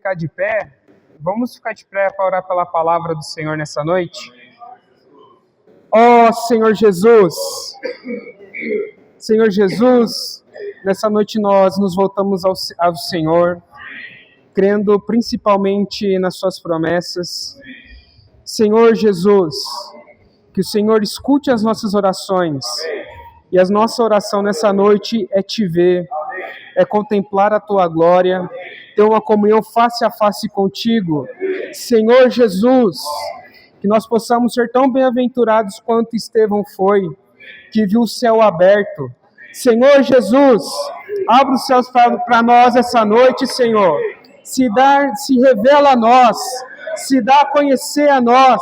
ficar de pé, vamos ficar de pé para orar pela palavra do Senhor nessa noite. Ó Senhor Jesus, nessa noite nós nos voltamos ao Senhor, crendo principalmente nas suas promessas. Senhor Jesus, que o Senhor escute as nossas orações, e a nossa oração nessa noite é te ver, é contemplar a tua glória, ter uma comunhão face a face contigo. Senhor Jesus, que nós possamos ser tão bem-aventurados quanto Estevão foi, que viu o céu aberto. Senhor Jesus, abre os céus para nós essa noite, Senhor. Se revela a nós, se dá a conhecer a nós,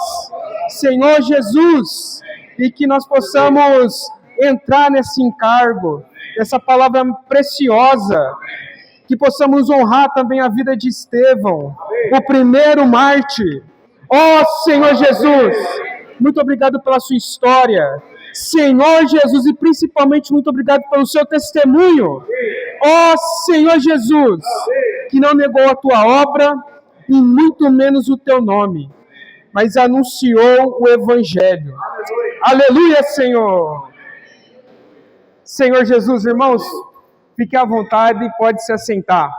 Senhor Jesus, e que nós possamos entrar nesse encargo, essa palavra preciosa, que possamos honrar também a vida de Estevão, o primeiro mártir. Ó Senhor Jesus, muito obrigado pela sua história, Senhor Jesus, e principalmente muito obrigado pelo seu testemunho. Ó Senhor Jesus, que não negou a tua obra e muito menos o teu nome, mas anunciou o Evangelho. Aleluia, Senhor! Senhor Jesus, irmãos, fique à vontade e pode se assentar.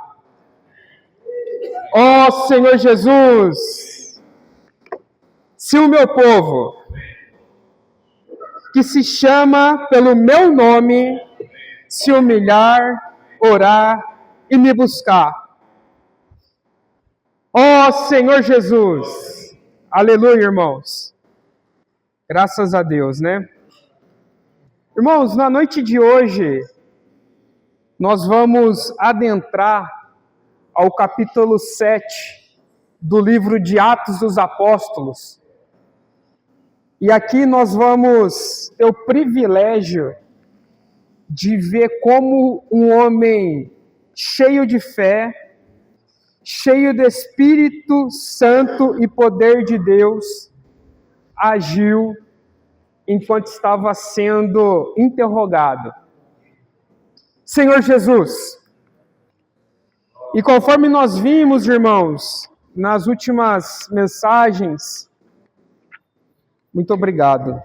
Ó Senhor Jesus, se o meu povo, que se chama pelo meu nome, se humilhar, orar e me buscar. Ó Senhor Jesus, aleluia, irmãos. Graças a Deus, né? Irmãos, na noite de hoje, nós vamos adentrar ao capítulo 7 do livro de Atos dos Apóstolos. E aqui nós vamos ter o privilégio de ver como um homem cheio de fé, cheio do Espírito Santo e poder de Deus, agiu enquanto estava sendo interrogado. Senhor Jesus, e conforme nós vimos, irmãos, nas últimas mensagens, muito obrigado,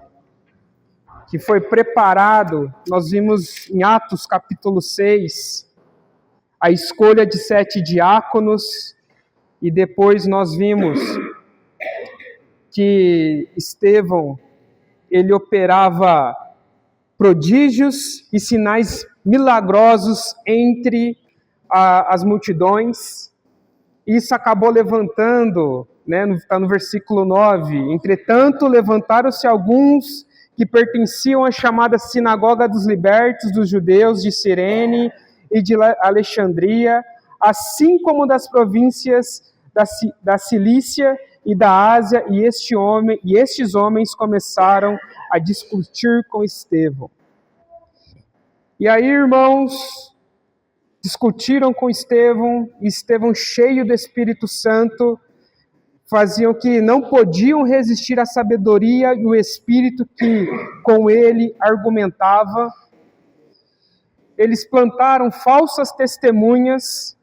que foi preparado, nós vimos em Atos capítulo 6, a escolha de 7 diáconos, e depois nós vimos que Estevão, ele operava prodígios e sinais milagrosos entre as multidões. Isso acabou levantando, né, está no versículo 9, entretanto levantaram-se alguns que pertenciam à chamada Sinagoga dos Libertos dos Judeus de Cirene e de Alexandria, assim como das províncias da Cilícia e da Ásia, e estes homens começaram a discutir com Estevão. E aí, irmãos, discutiram com Estevão, e Estevão, cheio do Espírito Santo, faziam que não podiam resistir à sabedoria e o Espírito que com ele argumentava. Eles plantaram falsas testemunhas,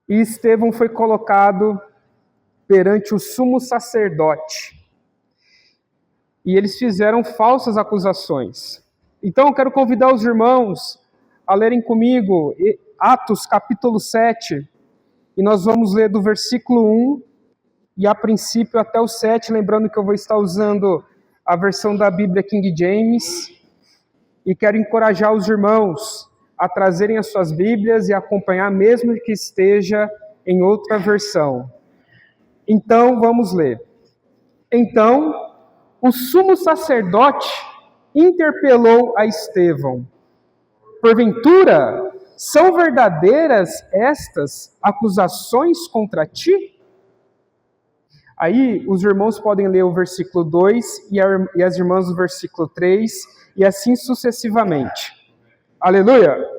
e Estevão foi colocado perante o sumo sacerdote. E eles fizeram falsas acusações. Então eu quero convidar os irmãos a lerem comigo Atos capítulo 7, e nós vamos ler do versículo 1 e a princípio até o 7, lembrando que eu vou estar usando a versão da Bíblia King James, e quero encorajar os irmãos a trazerem as suas Bíblias e acompanhar, mesmo que esteja em outra versão. Então, vamos ler. Então, o sumo sacerdote interpelou a Estevão: porventura, são verdadeiras estas acusações contra ti? Aí, os irmãos podem ler o versículo 2 e as irmãs o versículo 3, e assim sucessivamente. Aleluia!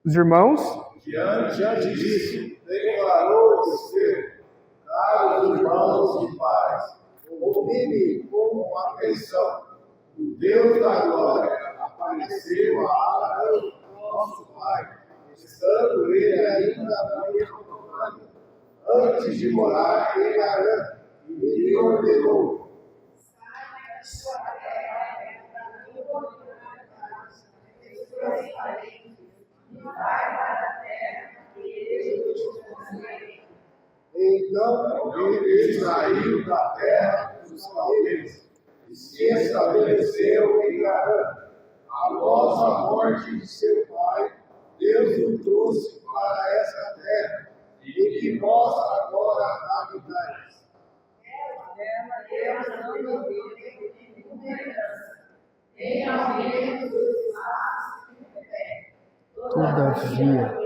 Os irmãos? Diante disso, declarou Estevão: caros irmãos e pais, ouvi-me com atenção. O Deus da glória apareceu a Abraão, nosso pai, estando ele ainda na Mesopotâmia, antes de morar em Harã, e lhe ordenou: então ele saiu da terra dos caldeus e se estabeleceu em Harã. Após a morte de seu pai, Deus o trouxe para esta terra, em que vós agora habitais. Todavia,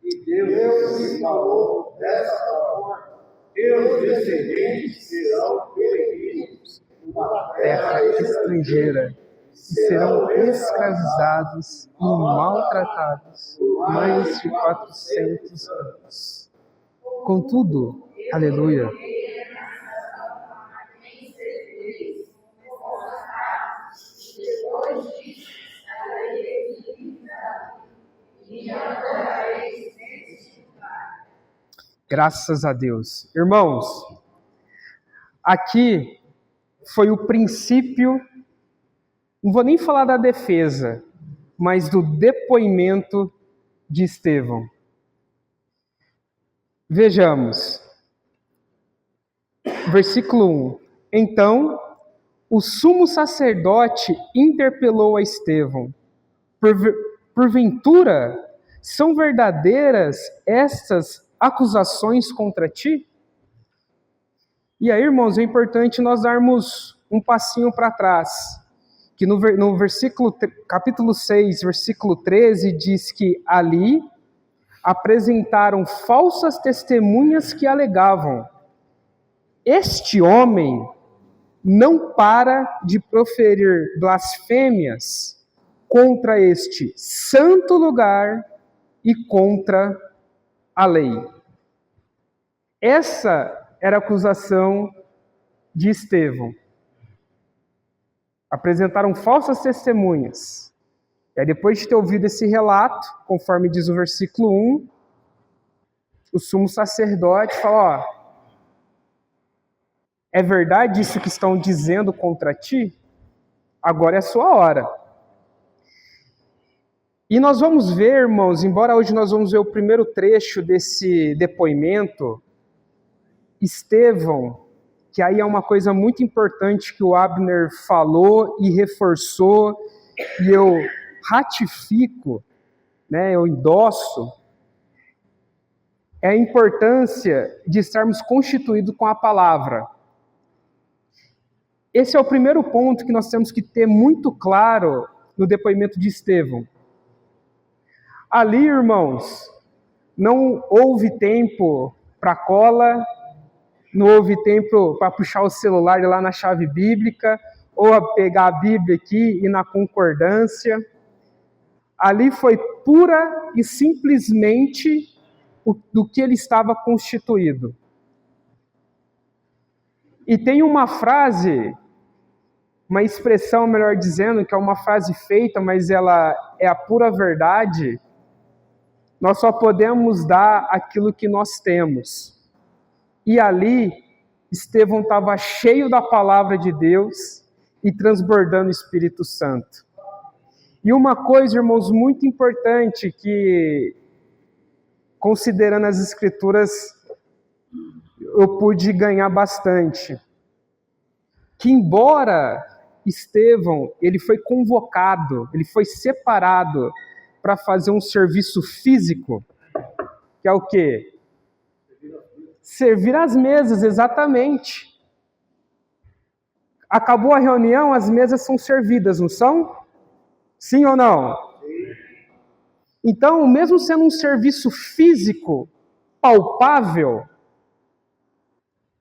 E Deus lhe falou dessa forma: teus descendentes serão peregrinos numa terra estrangeira, e serão escravizados e maltratados mais de 400 anos. Contudo, aleluia, graças a Deus. Irmãos, aqui foi o princípio, não vou nem falar da defesa, mas do depoimento de Estevão. Vejamos, versículo 1. Então, o sumo sacerdote interpelou a Estevão: porventura, são verdadeiras estas acusações contra ti? E aí, irmãos, é importante nós darmos um passinho para trás, que no versículo, capítulo 6, versículo 13, diz que ali apresentaram falsas testemunhas que alegavam: este homem não para de proferir blasfêmias contra este santo lugar e contra a lei. Essa era a acusação de Estevão. Apresentaram falsas testemunhas. E aí, depois de ter ouvido esse relato, conforme diz o versículo 1, o sumo sacerdote fala: ó, é verdade isso que estão dizendo contra ti? Agora é a sua hora. E nós vamos ver, irmãos, embora hoje nós vamos ver o primeiro trecho desse depoimento, Estevão, que aí é uma coisa muito importante que o Abner falou e reforçou, e eu ratifico, né, eu endosso, é a importância de estarmos constituídos com a palavra. Esse é o primeiro ponto que nós temos que ter muito claro no depoimento de Estevão. Ali, irmãos, não houve tempo para cola, não houve tempo para puxar o celular lá na chave bíblica, ou a pegar a Bíblia aqui e na concordância. Ali foi pura e simplesmente do que ele estava constituído. E tem uma frase, uma expressão, melhor dizendo, que é uma frase feita, mas ela é a pura verdade. Nós só podemos dar aquilo que nós temos. E ali, Estevão estava cheio da palavra de Deus e transbordando o Espírito Santo. E uma coisa, irmãos, muito importante que, considerando as Escrituras, eu pude ganhar bastante. Que embora Estevão, ele foi convocado, ele foi separado para fazer um serviço físico, que é o quê? Servir as mesas, exatamente. Acabou a reunião, as mesas são servidas, não são? Sim ou não? Então, mesmo sendo um serviço físico, palpável,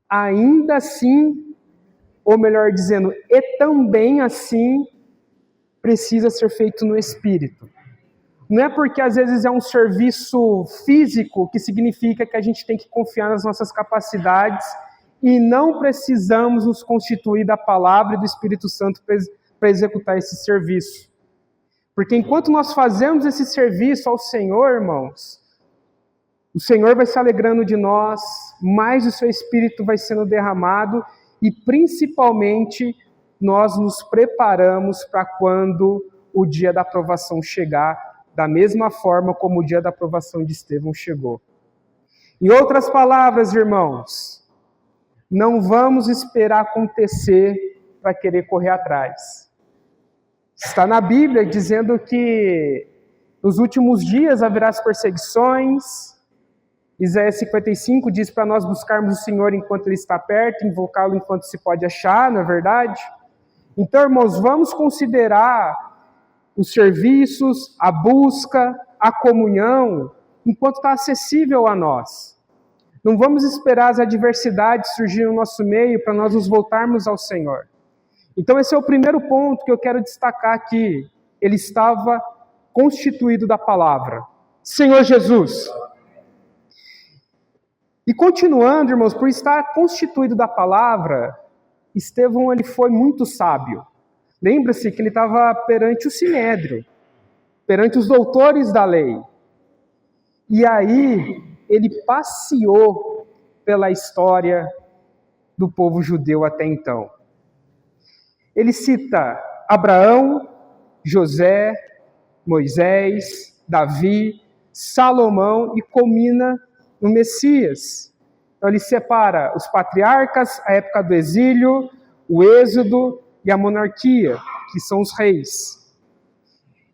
ainda assim, ou melhor dizendo, e também assim, precisa ser feito no Espírito. Não é porque às vezes é um serviço físico que significa que a gente tem que confiar nas nossas capacidades e não precisamos nos constituir da palavra e do Espírito Santo para executar esse serviço. Porque enquanto nós fazemos esse serviço ao Senhor, irmãos, o Senhor vai se alegrando de nós, mais o seu Espírito vai sendo derramado e principalmente nós nos preparamos para quando o dia da aprovação chegar, da mesma forma como o dia da aprovação de Estevão chegou. Em outras palavras, irmãos, não vamos esperar acontecer para querer correr atrás. Está na Bíblia dizendo que nos últimos dias haverá as perseguições. Isaías 55 diz para nós buscarmos o Senhor enquanto Ele está perto, invocá-lo enquanto se pode achar, não é verdade? Então, irmãos, vamos considerar os serviços, a busca, a comunhão, enquanto está acessível a nós. Não vamos esperar as adversidades surgirem no nosso meio para nós nos voltarmos ao Senhor. Então esse é o primeiro ponto que eu quero destacar aqui. Ele estava constituído da palavra. Senhor Jesus. E continuando, irmãos, por estar constituído da palavra, Estevão ele foi muito sábio. Lembra-se que ele estava perante o Sinédrio, perante os doutores da lei. E aí ele passeou pela história do povo judeu até então. Ele cita Abraão, José, Moisés, Davi, Salomão e culmina no Messias. Então ele separa os patriarcas, a época do exílio, o êxodo e a monarquia, que são os reis.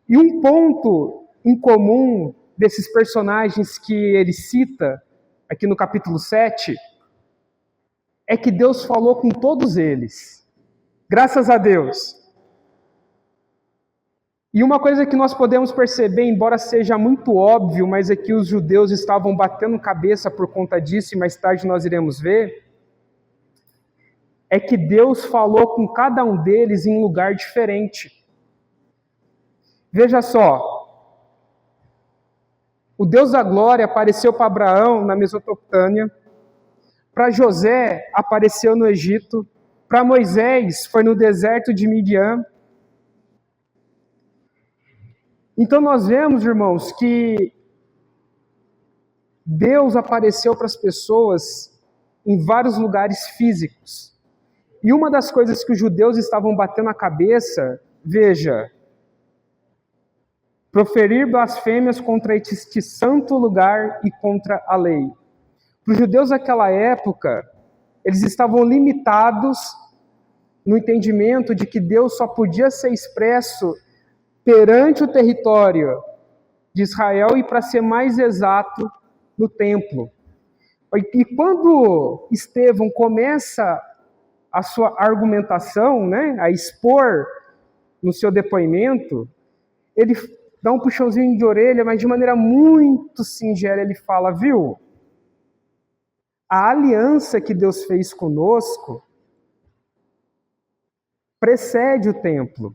E um ponto em comum desses personagens que ele cita aqui no capítulo 7 é que Deus falou com todos eles. Graças a Deus. E uma coisa que nós podemos perceber, embora seja muito óbvio, mas é que os judeus estavam batendo cabeça por conta disso, e mais tarde nós iremos ver, é que Deus falou com cada um deles em um lugar diferente. Veja só, o Deus da glória apareceu para Abraão na Mesopotâmia, para José apareceu no Egito, para Moisés foi no deserto de Midian. Então nós vemos, irmãos, que Deus apareceu para as pessoas em vários lugares físicos. E uma das coisas que os judeus estavam batendo a cabeça, veja, proferir blasfêmias contra este santo lugar e contra a lei. Para os judeus daquela época, eles estavam limitados no entendimento de que Deus só podia ser expresso perante o território de Israel e, para ser mais exato, no templo. E quando Estevão começa a sua argumentação, né, a expor no seu depoimento, ele dá um puxãozinho de orelha, mas de maneira muito singela ele fala, viu? A aliança que Deus fez conosco precede o templo.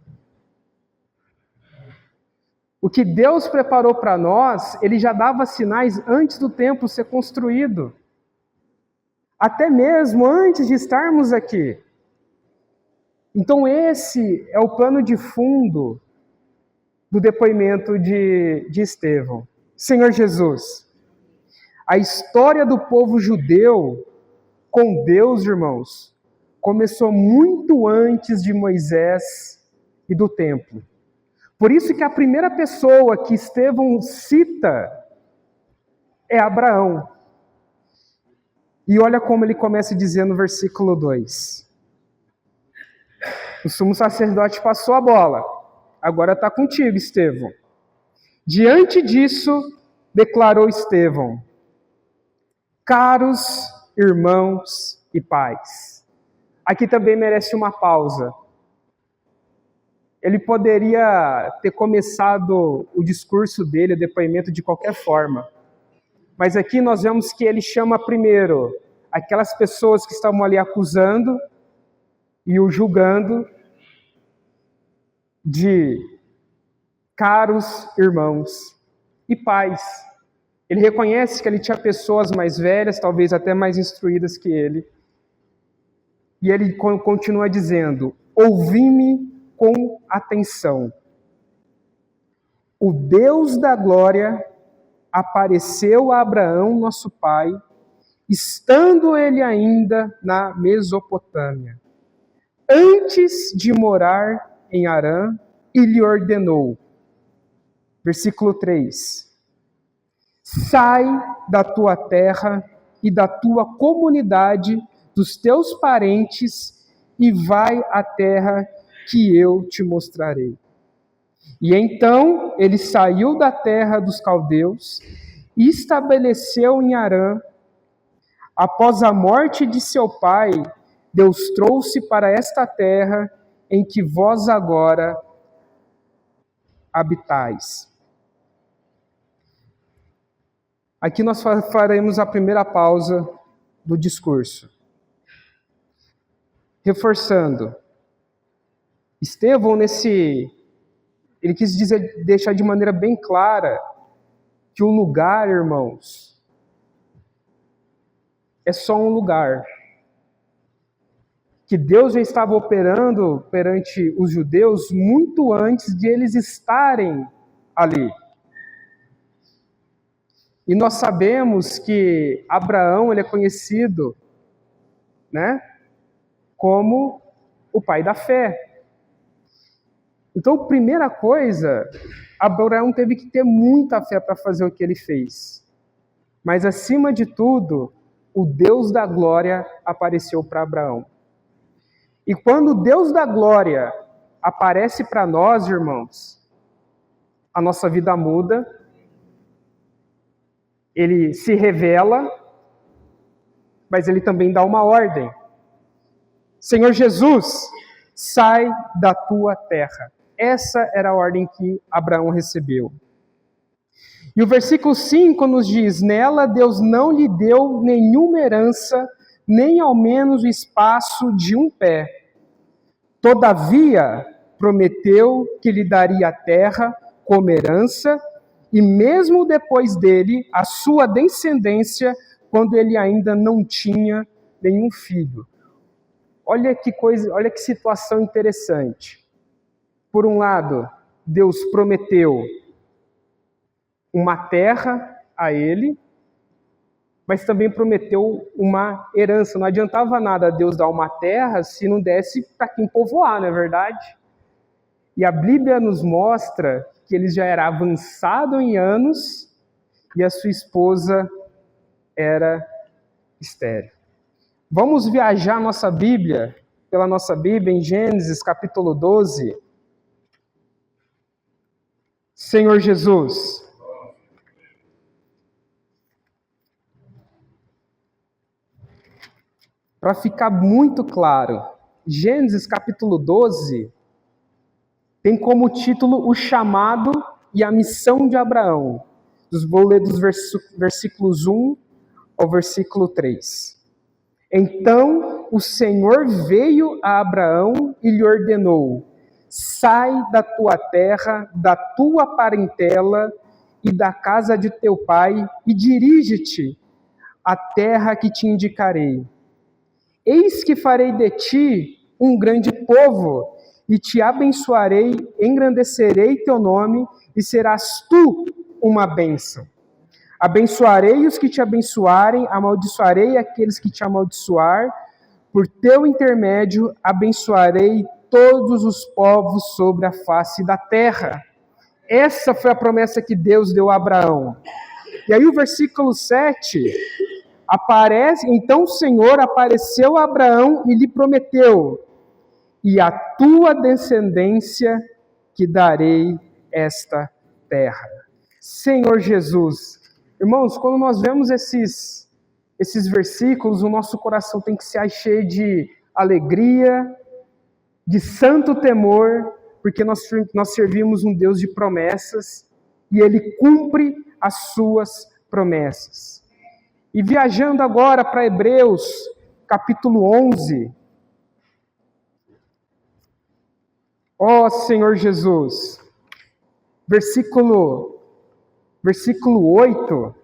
O que Deus preparou para nós, Ele já dava sinais antes do templo ser construído. Até mesmo antes de estarmos aqui. Então esse é o plano de fundo do depoimento de Estevão. Senhor Jesus, a história do povo judeu com Deus, irmãos, começou muito antes de Moisés e do templo. Por isso que a primeira pessoa que Estevão cita é Abraão. E olha como ele começa a dizer no versículo 2. O sumo sacerdote passou a bola. Agora está contigo, Estevão. Diante disso, declarou Estevão, caros irmãos e pais. Aqui também merece uma pausa. Ele poderia ter começado o discurso dele, o depoimento, de qualquer forma. Mas aqui nós vemos que ele chama primeiro aquelas pessoas que estavam ali acusando e o julgando de Caros irmãos e pais, ele reconhece que ele tinha pessoas mais velhas, talvez até mais instruídas que ele. E ele continua dizendo: ouvi-me com atenção. O Deus da glória apareceu a Abraão, nosso pai, estando ele ainda na Mesopotâmia, antes de morar em Harã, e lhe ordenou. Versículo 3. Sai da tua terra e da tua comunidade, dos teus parentes, e vai à terra que eu te mostrarei. E então ele saiu da terra dos caldeus e estabeleceu em Harã. Após a morte de seu pai, Deus trouxe para esta terra em que vós agora habitais. Aqui nós faremos a primeira pausa do discurso. Reforçando, Estevão, ele quis deixar de maneira bem clara que o lugar, irmãos, é só um lugar. Que Deus já estava operando perante os judeus muito antes de eles estarem ali. E nós sabemos que Abraão ele é conhecido, né, como o pai da fé. Então, primeira coisa, Abraão teve que ter muita fé para fazer o que ele fez. Mas, acima de tudo, o Deus da glória apareceu para Abraão. E quando o Deus da glória aparece para nós, irmãos, a nossa vida muda, ele se revela, mas ele também dá uma ordem. Senhor Jesus, sai da tua terra. Essa era a ordem que Abraão recebeu. E o versículo 5 nos diz: nela Deus não lhe deu nenhuma herança, nem ao menos o espaço de um pé. Todavia, prometeu que lhe daria a terra como herança, e mesmo depois dele, a sua descendência, quando ele ainda não tinha nenhum filho. Olha que coisa, olha que situação interessante. Por um lado, Deus prometeu uma terra a ele, mas também prometeu uma herança. Não adiantava nada Deus dar uma terra se não desse para quem povoar, não é verdade? E a Bíblia nos mostra que ele já era avançado em anos e a sua esposa era estéril. Vamos viajar pela nossa Bíblia, em Gênesis capítulo 12. Senhor Jesus, para ficar muito claro, Gênesis capítulo 12 tem como título o chamado e a missão de Abraão. Vou ler dos versículos 1 ao versículo 3. Então o Senhor veio a Abraão e lhe ordenou: sai da tua terra, da tua parentela e da casa de teu pai e dirige-te à terra que te indicarei. Eis que farei de ti um grande povo e te abençoarei, engrandecerei teu nome e serás tu uma bênção. Abençoarei os que te abençoarem, amaldiçoarei aqueles que te amaldiçoar. Por teu intermédio, abençoarei todos os povos sobre a face da terra. Essa foi a promessa que Deus deu a Abraão. E aí o versículo 7 aparece: então o Senhor apareceu a Abraão e lhe prometeu: e a tua descendência que darei esta terra. Senhor Jesus. Irmãos, quando nós vemos esses versículos, o nosso coração tem que se encher de alegria, de santo temor, porque nós servimos um Deus de promessas e Ele cumpre as suas promessas. E viajando agora para Hebreus, capítulo 11. Ó Senhor Jesus, versículo 8,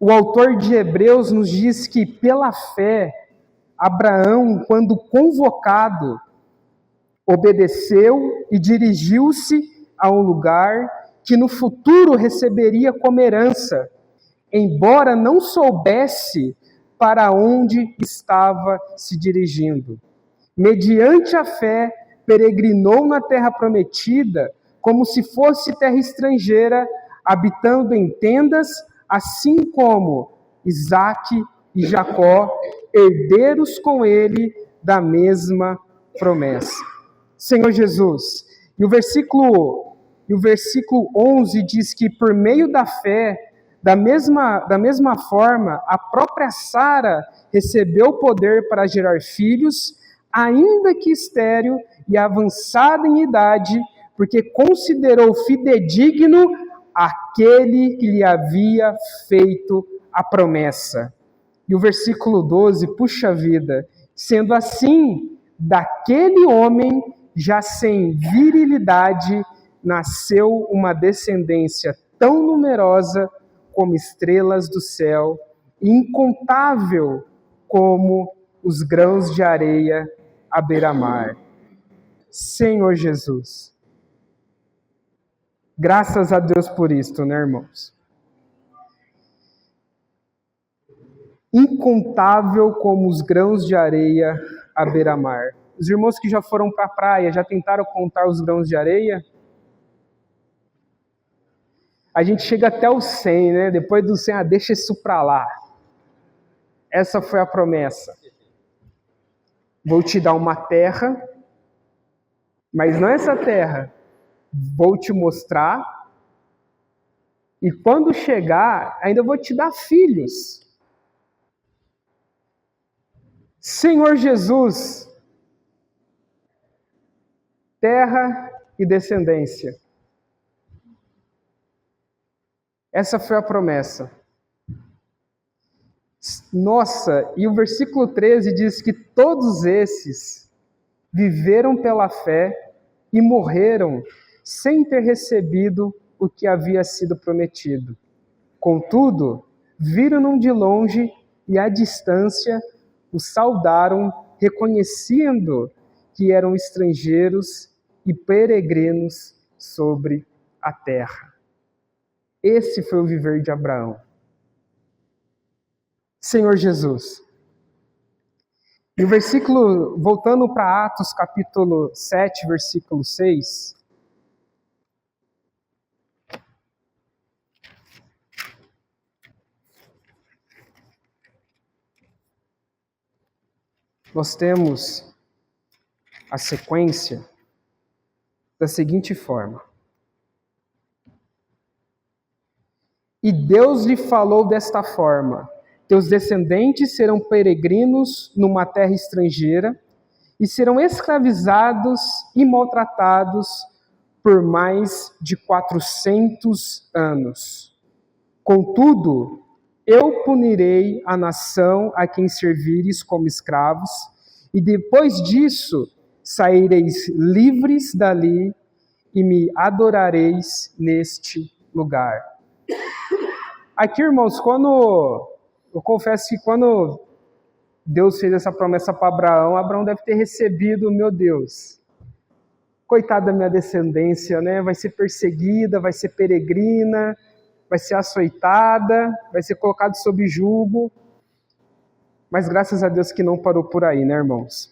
o autor de Hebreus nos diz que, pela fé, Abraão, quando convocado, obedeceu e dirigiu-se a um lugar que no futuro receberia como herança, embora não soubesse para onde estava se dirigindo. Mediante a fé, peregrinou na terra prometida, como se fosse terra estrangeira, habitando em tendas, assim como Isaque e Jacó, herdeiros com ele da mesma promessa. Senhor Jesus, e o versículo 11 diz que por meio da fé, da mesma forma, a própria Sara recebeu o poder para gerar filhos, ainda que estéril e avançada em idade, porque considerou fidedigno aquele que lhe havia feito a promessa. E o versículo 12, puxa vida, sendo assim, daquele homem, já sem virilidade, nasceu uma descendência tão numerosa como estrelas do céu, incontável como os grãos de areia à beira-mar. Senhor Jesus. Graças a Deus por isto, né, irmãos? Incontável como os grãos de areia à beira-mar. Os irmãos que já foram para a praia, já tentaram contar os grãos de areia? A gente chega até o 100, né? Depois do 100, deixa isso para lá. Essa foi a promessa. Vou te dar uma terra, mas não essa terra. Vou te mostrar, e quando chegar, ainda vou te dar filhos. Senhor Jesus, terra e descendência. Essa foi a promessa. Nossa, e o versículo 13 diz que todos esses viveram pela fé e morreram sem ter recebido o que havia sido prometido. Contudo, viram-no de longe e à distância o saudaram, reconhecendo que eram estrangeiros e peregrinos sobre a terra. Esse foi o viver de Abraão. Senhor Jesus. E o versículo, voltando para Atos capítulo 7, versículo 6, nós temos a sequência da seguinte forma. E Deus lhe falou desta forma: teus descendentes serão peregrinos numa terra estrangeira e serão escravizados e maltratados por mais de 400 anos. Contudo, eu punirei a nação a quem servires como escravos, e depois disso saireis livres dali e me adorareis neste lugar. Aqui, irmãos, eu confesso que quando Deus fez essa promessa para Abraão, Abraão deve ter recebido, meu Deus, coitada da minha descendência, né? Vai ser perseguida, vai ser peregrina, vai ser açoitada, vai ser colocado sob jugo. Mas graças a Deus que não parou por aí, né, irmãos?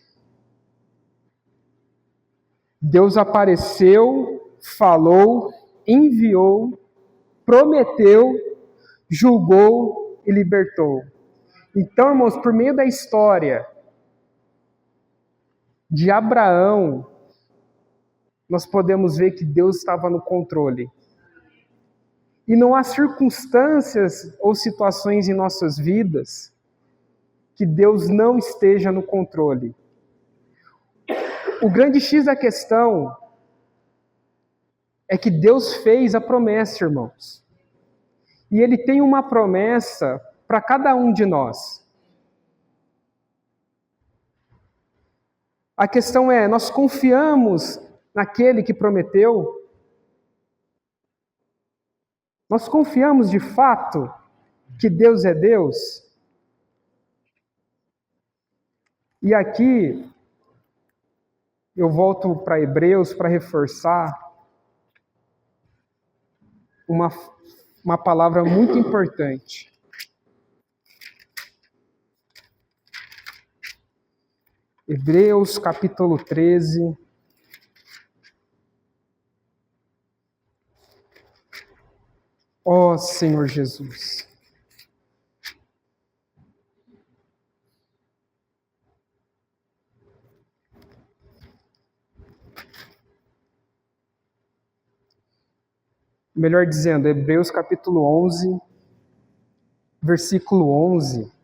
Deus apareceu, falou, enviou, prometeu, julgou e libertou. Então, irmãos, por meio da história de Abraão, nós podemos ver que Deus estava no controle. E não há circunstâncias ou situações em nossas vidas que Deus não esteja no controle. O grande X da questão é que Deus fez a promessa, irmãos. E Ele tem uma promessa para cada um de nós. A questão é, nós confiamos naquele que prometeu? Nós confiamos de fato que Deus é Deus? E aqui eu volto para Hebreus para reforçar uma palavra muito importante. Hebreus capítulo 13. Ó Senhor Jesus. Melhor dizendo, Hebreus capítulo 11, versículo 11.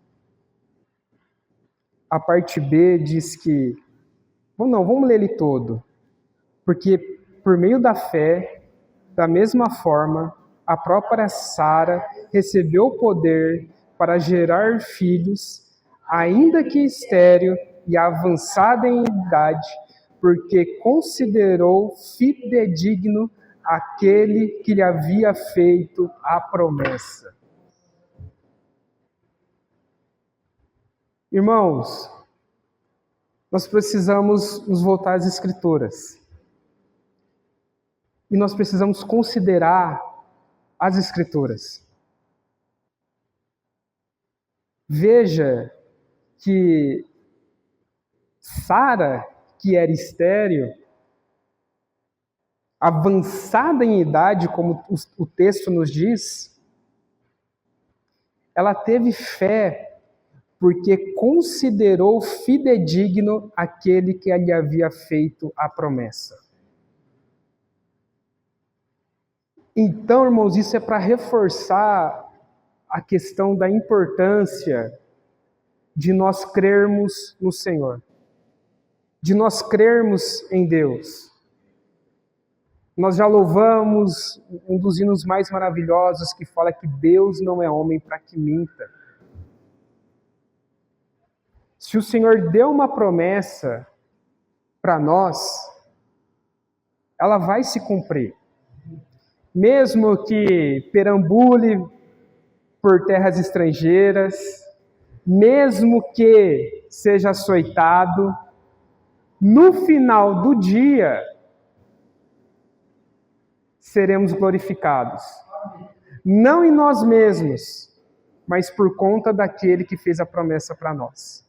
A parte B diz que... vamos ler ele todo. Porque por meio da fé, da mesma forma, a própria Sara recebeu o poder para gerar filhos, ainda que estéril e avançada em idade, porque considerou fidedigno aquele que lhe havia feito a promessa. Irmãos, nós precisamos nos voltar às Escrituras. E nós precisamos considerar as Escrituras. Veja que Sara, que era estéril, avançada em idade, como o texto nos diz, ela teve fé porque considerou fidedigno aquele que lhe havia feito a promessa. Então, irmãos, isso é para reforçar a questão da importância de nós crermos no Senhor, de nós crermos em Deus. Nós já louvamos um dos hinos mais maravilhosos que fala que Deus não é homem para que minta. Se o Senhor deu uma promessa para nós, ela vai se cumprir. Mesmo que perambule por terras estrangeiras, mesmo que seja açoitado, no final do dia, seremos glorificados. Não em nós mesmos, mas por conta daquele que fez a promessa para nós.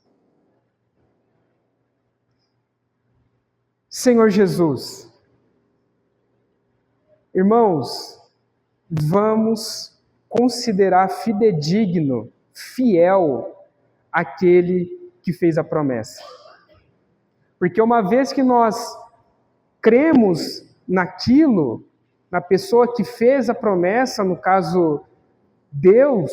Senhor Jesus, irmãos, vamos considerar fidedigno, fiel, aquele que fez a promessa. Porque uma vez que nós cremos naquilo, na pessoa que fez a promessa, no caso, Deus,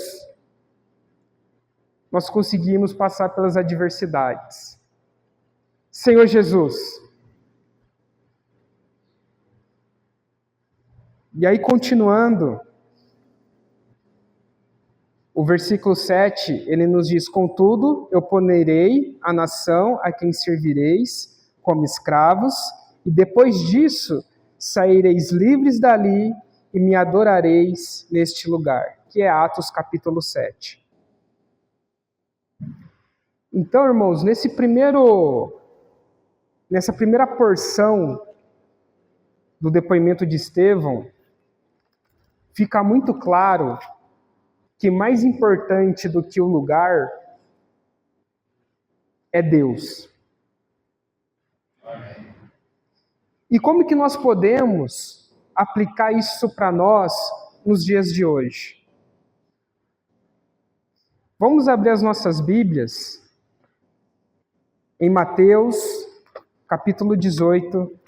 nós conseguimos passar pelas adversidades. Senhor Jesus. E aí, continuando, o versículo 7, ele nos diz: contudo, eu ponerei a nação a quem servireis como escravos, e depois disso saireis livres dali e me adorareis neste lugar, que é Atos capítulo 7. Então, irmãos, nessa primeira porção do depoimento de Estevão, fica muito claro que mais importante do que o lugar é Deus. E como que nós podemos aplicar isso para nós nos dias de hoje? Vamos abrir as nossas Bíblias em Mateus, capítulo 18.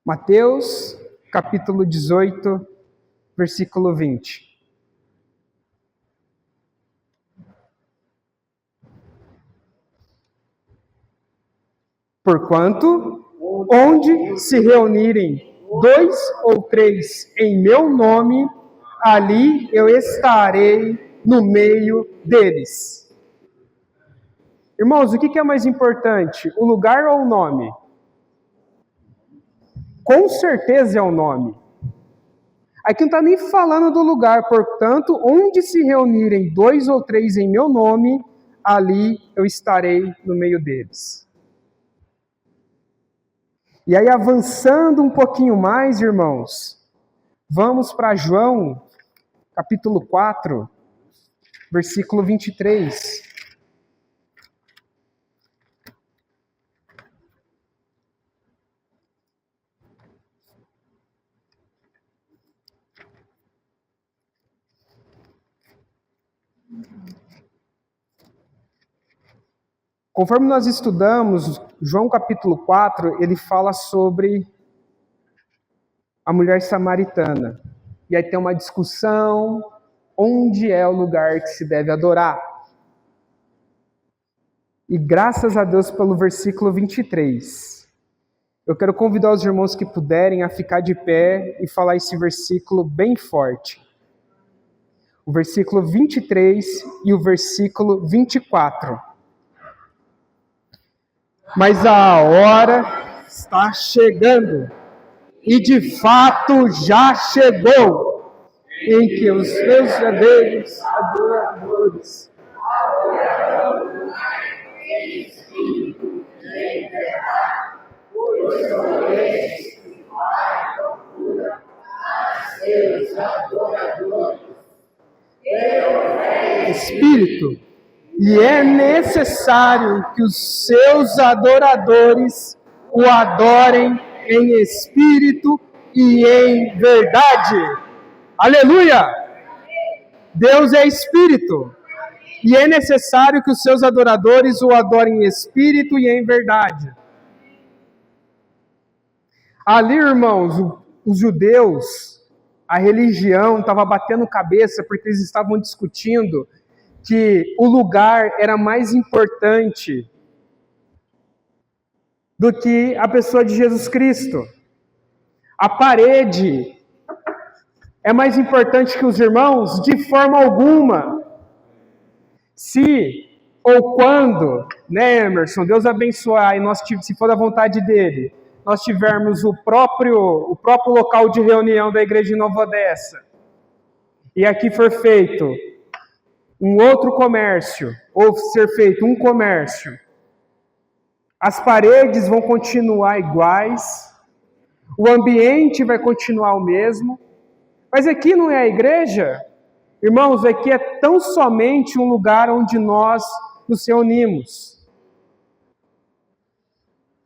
Mateus, capítulo 18, versículo 20. Porquanto, onde se reunirem 2 ou 3 em meu nome, ali eu estarei no meio deles. Irmãos, o que é mais importante, o lugar ou o nome? Com certeza é o nome. Aqui não está nem falando do lugar, portanto, onde se reunirem 2 ou 3 em meu nome, ali eu estarei no meio deles. E aí, avançando um pouquinho mais, irmãos, vamos para João, capítulo 4, versículo 23. Conforme nós estudamos, João capítulo 4, ele fala sobre a mulher samaritana. E aí tem uma discussão, onde é o lugar que se deve adorar. E graças a Deus pelo versículo 23. Eu quero convidar os irmãos que puderem a ficar de pé e falar esse versículo bem forte. O versículo 23 e o versículo 24. Mas a hora está chegando, e de fato já chegou, em que os verdadeiros adoradores Espírito, e é necessário que os seus adoradores o adorem em espírito e em verdade. Aleluia! Deus é espírito, e é necessário que os seus adoradores o adorem em espírito e em verdade. Ali, irmãos, os judeus, a religião estava batendo cabeça porque eles estavam discutindo que o lugar era mais importante do que a pessoa de Jesus Cristo. A parede é mais importante que os irmãos? De forma alguma. Se ou quando, né, Emerson, Deus abençoar e nós, se for da vontade dele, nós tivermos o próprio local de reunião da igreja de Nova Odessa, e aqui for feito um outro comércio, ou ser feito um comércio, as paredes vão continuar iguais, o ambiente vai continuar o mesmo, mas aqui não é a igreja, irmãos, aqui é tão somente um lugar onde nós nos reunimos.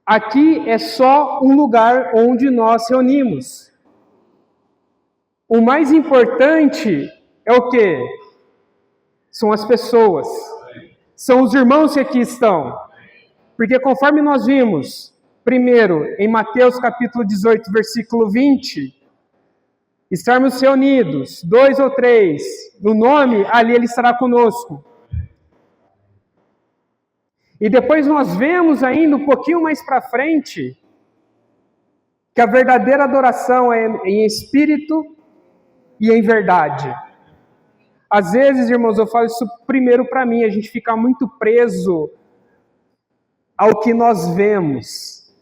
Aqui é só um lugar onde nós reunimos. O mais importante é o quê? São as pessoas. São os irmãos que aqui estão. Porque conforme nós vimos, primeiro, em Mateus capítulo 18, versículo 20, estarmos reunidos, 2 ou 3, no nome, ali ele estará conosco. E depois nós vemos ainda um pouquinho mais para frente, que a verdadeira adoração é em espírito e em verdade. Às vezes, irmãos, eu falo isso primeiro para mim, a gente fica muito preso ao que nós vemos,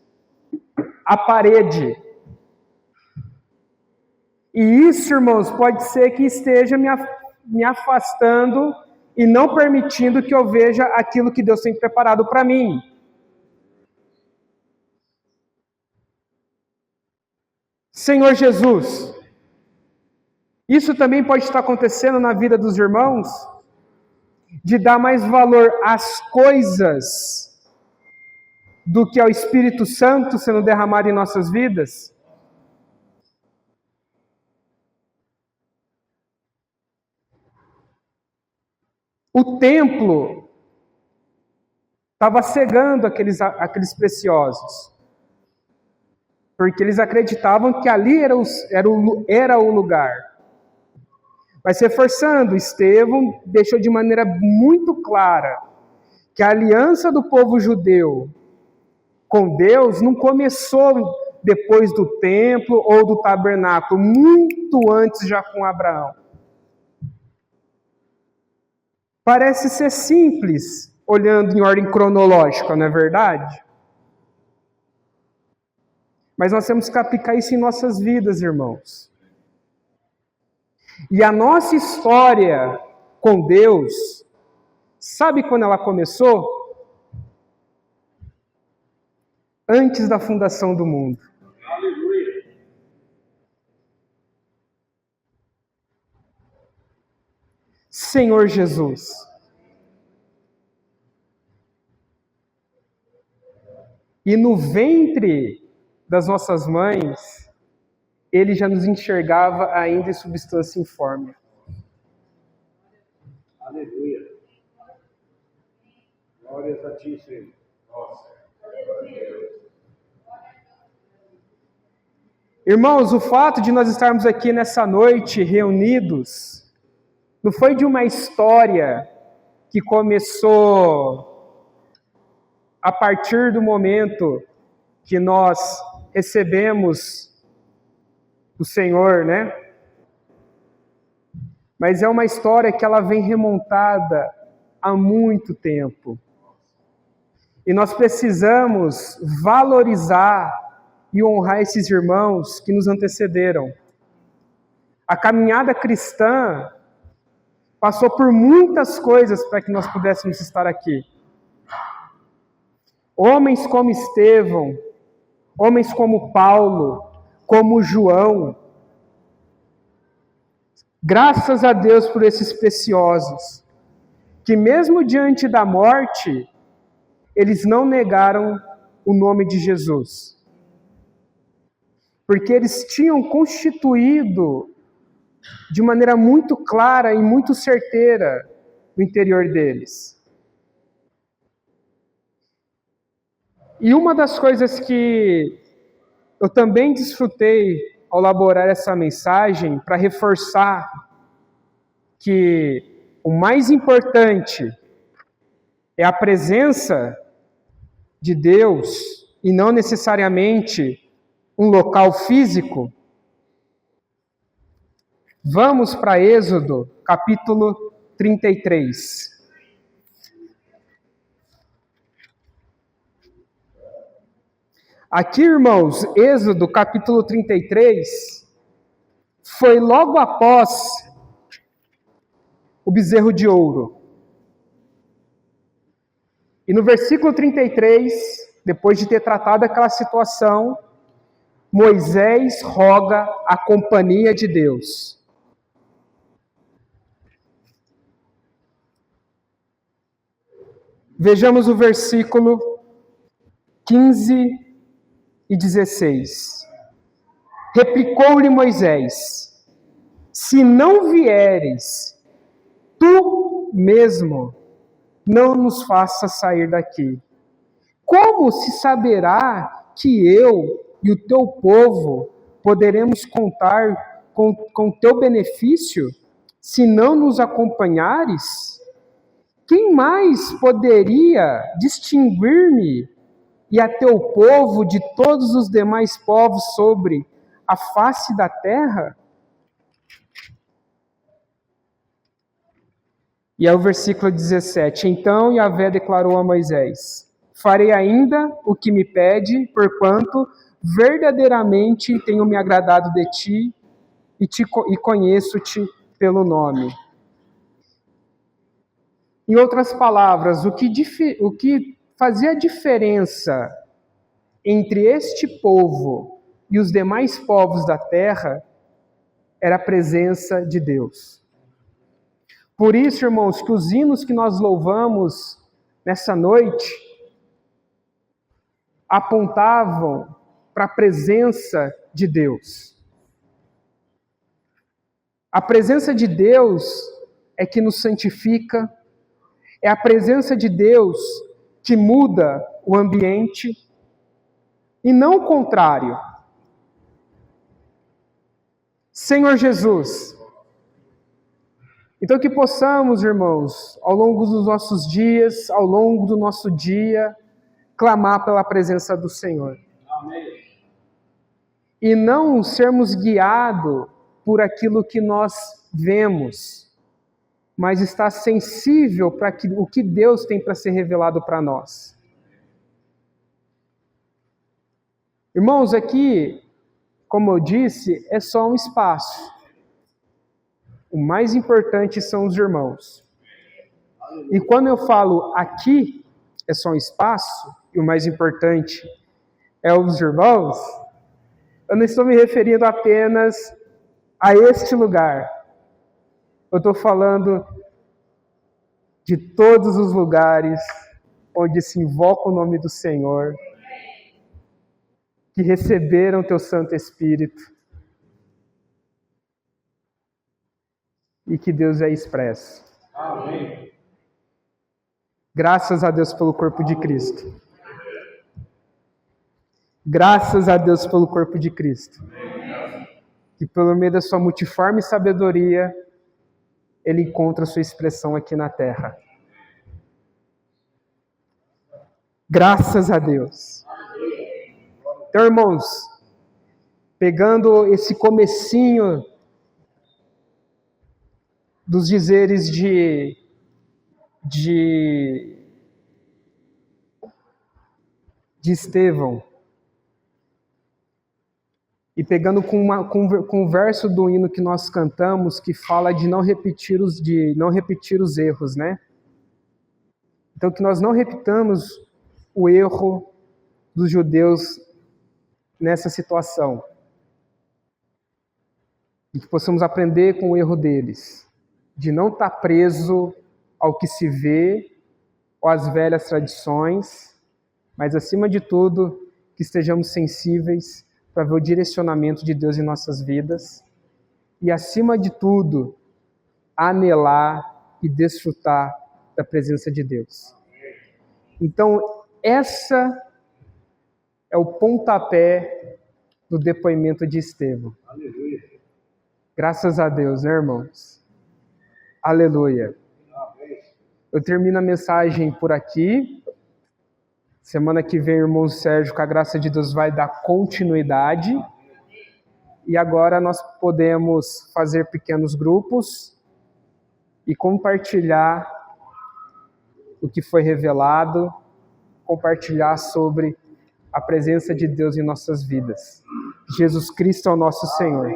a parede. E isso, irmãos, pode ser que esteja me afastando e não permitindo que eu veja aquilo que Deus tem preparado para mim. Senhor Jesus, isso também pode estar acontecendo na vida dos irmãos, de dar mais valor às coisas do que ao Espírito Santo sendo derramado em nossas vidas? O templo estava cegando aqueles preciosos, porque eles acreditavam que ali era o lugar. Mas reforçando, Estevão deixou de maneira muito clara que a aliança do povo judeu com Deus não começou depois do templo ou do tabernáculo, muito antes já com Abraão. Parece ser simples, olhando em ordem cronológica, não é verdade? Mas nós temos que aplicar isso em nossas vidas, irmãos. E a nossa história com Deus, sabe quando ela começou? Antes da fundação do mundo. Aleluia. Senhor Jesus. E no ventre das nossas mães, Ele já nos enxergava ainda em substância informe. Aleluia. Glórias a ti, Senhor. Nossa. Irmãos, o fato de nós estarmos aqui nessa noite reunidos, não foi de uma história que começou a partir do momento que nós recebemos o Senhor, né? Mas é uma história que ela vem remontada há muito tempo. E nós precisamos valorizar e honrar esses irmãos que nos antecederam. A caminhada cristã passou por muitas coisas para que nós pudéssemos estar aqui. Homens como Estevão, homens como Paulo, como João. Graças a Deus por esses preciosos, que mesmo diante da morte, eles não negaram o nome de Jesus. Porque eles tinham constituído de maneira muito clara e muito certeira no interior deles. E uma das coisas que eu também desfrutei ao elaborar essa mensagem, para reforçar que o mais importante é a presença de Deus e não necessariamente um local físico. Vamos para Êxodo, capítulo 33. Aqui, irmãos, Êxodo, capítulo 33, foi logo após o bezerro de ouro. E no versículo 33, depois de ter tratado aquela situação, Moisés roga a companhia de Deus. Vejamos o versículo 15 e 16. Replicou-lhe Moisés: se não vieres, tu mesmo não nos faças sair daqui. Como se saberá que eu e o teu povo poderemos contar com teu benefício, se não nos acompanhares? Quem mais poderia distinguir-me e a teu povo de todos os demais povos sobre a face da terra? E é o versículo 17. Então Yahvé declarou a Moisés: farei ainda o que me pede, porquanto verdadeiramente tenho me agradado de ti e conheço-te pelo nome. Em outras palavras, o que fazia a diferença entre este povo e os demais povos da terra era a presença de Deus. Por isso, irmãos, que os hinos que nós louvamos nessa noite apontavam para a presença de Deus. A presença de Deus é que nos santifica, é a presença de Deus que muda o ambiente, e não o contrário. Senhor Jesus, então que possamos, irmãos, ao longo dos nossos dias, ao longo do nosso dia, clamar pela presença do Senhor. Amém. E não sermos guiados por aquilo que nós vemos, mas estar sensível para o que Deus tem para ser revelado para nós. Irmãos, aqui, como eu disse, é só um espaço. O mais importante são os irmãos. E quando eu falo aqui, é só um espaço, e o mais importante é os irmãos, eu não estou me referindo apenas a este lugar. Eu estou falando de todos os lugares onde se invoca o nome do Senhor, que receberam teu Santo Espírito e que Deus é expresso. Amém. Graças a Deus pelo corpo de Cristo. Graças a Deus pelo corpo de Cristo. Que pelo meio da sua multiforme sabedoria, Ele encontra sua expressão aqui na terra. Graças a Deus. Então, irmãos, pegando esse comecinho dos dizeres de Estevão, e pegando com o verso do hino que nós cantamos, que fala de não repetir os erros, né? Então, que nós não repitamos o erro dos judeus nessa situação. E que possamos aprender com o erro deles, de não estar preso ao que se vê, ou às velhas tradições, mas, acima de tudo, que estejamos sensíveis para ver o direcionamento de Deus em nossas vidas e, acima de tudo, anelar e desfrutar da presença de Deus. Então, essa é o pontapé do depoimento de Estevão. Aleluia. Graças a Deus, né, irmãos? Aleluia. Eu termino a mensagem por aqui. Semana que vem, o irmão Sérgio, com a graça de Deus, vai dar continuidade. E agora nós podemos fazer pequenos grupos e compartilhar o que foi revelado, compartilhar sobre a presença de Deus em nossas vidas. Jesus Cristo é o nosso Senhor.